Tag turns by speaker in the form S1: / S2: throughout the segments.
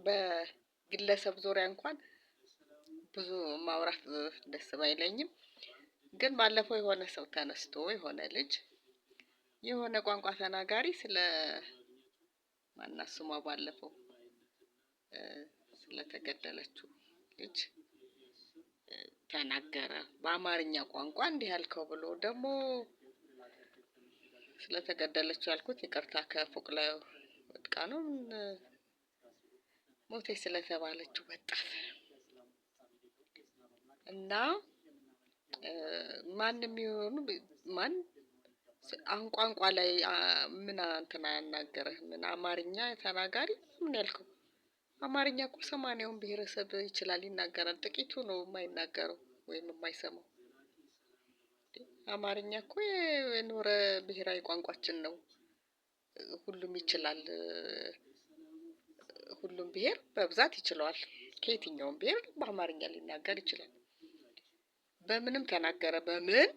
S1: በግለሰብ ዙሪያ እንኳን ብዙ ማውራት ደስ ባይለኝም ግን ባለፈው የሆነ ሰው ተነስቶ የሆነ ልጅ የሆነ ቋንቋ ተናጋሪ ስለ ማናት ስሟ ባለፈው ስለተገደለችው ልጅ ተናገረ። በአማርኛ ቋንቋ እንዲህ ያልከው ብሎ ደግሞ ስለተገደለችው ያልኩት ይቅርታ ከፎቅ ላይ ወድቃ ነው ሞተች ስለተባለችው ወጣት እና ማንም ይሁን ማን አሁን ቋንቋ ላይ ምን እንትና ያናገረህ ምን አማርኛ ተናጋሪ ምን ያልከው? አማርኛ እኮ 80ውን ብሔረሰብ ይችላል ይናገራል። ጥቂቱ ነው የማይናገረው ወይም የማይሰማው። አማርኛ እኮ የኖረ ብሔራዊ ቋንቋችን ነው። ሁሉም ይችላል። ሁሉም ብሔር በብዛት ይችላል። ከየትኛውም ብሔር በአማርኛ ሊናገር ይችላል። በምንም ተናገረ በምን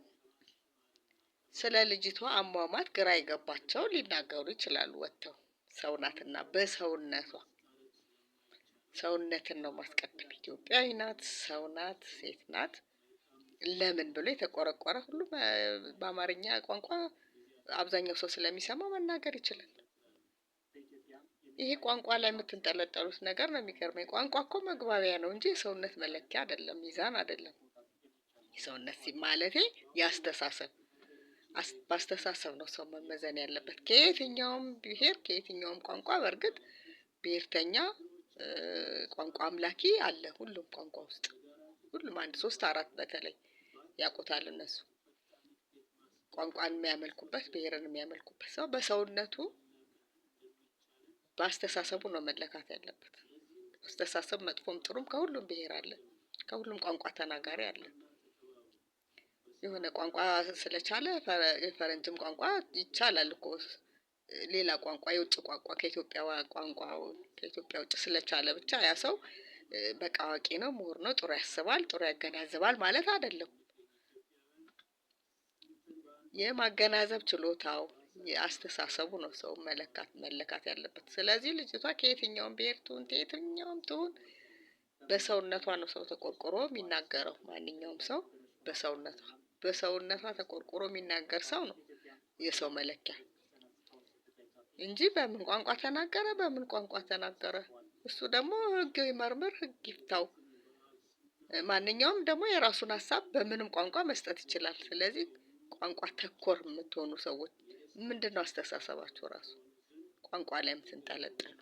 S1: ስለ ልጅቷ አሟሟት ግራ የገባቸው ሊናገሩ ይችላሉ ወጥተው ሰው ናትና በሰውነቷ ሰውነትን ነው ማስቀደም። ኢትዮጵያዊ ናት፣ ሰው ናት፣ ሴት ናት። ለምን ብሎ የተቆረቆረ ሁሉ በአማርኛ ቋንቋ አብዛኛው ሰው ስለሚሰማ መናገር ይችላል። ይሄ ቋንቋ ላይ የምትንጠለጠሉት ነገር ነው የሚገርመኝ። ቋንቋ እኮ መግባቢያ ነው እንጂ የሰውነት መለኪያ አይደለም፣ ሚዛን አይደለም። የሰውነት ማለቴ ያስተሳሰብ በአስተሳሰብ ነው ሰው መመዘን ያለበት። ከየትኛውም ብሔር ከየትኛውም ቋንቋ በእርግጥ ብሔርተኛ ቋንቋ አምላኪ አለ ሁሉም ቋንቋ ውስጥ ሁሉም 1 3 4 በተለይ ያውቁታል እነሱ ቋንቋን የሚያመልኩበት ብሔርን የሚያመልኩበት ሰው በሰውነቱ በአስተሳሰቡ ነው መለካት ያለበት። አስተሳሰብ መጥፎም ጥሩም ከሁሉም ብሔር አለ፣ ከሁሉም ቋንቋ ተናጋሪ አለ። የሆነ ቋንቋ ስለቻለ የፈረንጅም ቋንቋ ይቻላል እኮ ሌላ ቋንቋ የውጭ ቋንቋ ከኢትዮጵያ ቋንቋ ከኢትዮጵያ ውጭ ስለቻለ ብቻ ያ ሰው በቃ አዋቂ ነው፣ ምሁር ነው፣ ጥሩ ያስባል፣ ጥሩ ያገናዝባል ማለት አይደለም። የማገናዘብ ችሎታው የአስተሳሰቡ ነው ሰው መለካት ያለበት። ስለዚህ ልጅቷ ከየትኛውም ብሔር ትሁን ከየትኛውም ትሁን በሰውነቷ ነው ሰው ተቆርቆሮ የሚናገረው። ማንኛውም ሰው በሰውነቷ ተቆርቆሮ የሚናገር ሰው ነው የሰው መለኪያ እንጂ በምን ቋንቋ ተናገረ እሱ ደግሞ ህግ ይመርምር፣ ህግ ይፍታው። ማንኛውም ደግሞ የራሱን ሀሳብ በምንም ቋንቋ መስጠት ይችላል። ስለዚህ ቋንቋ ተኮር የምትሆኑ ሰዎች ምንድነው አስተሳሰባችሁ ራሱ ቋንቋ ላይ የምትንጠለጠሉ?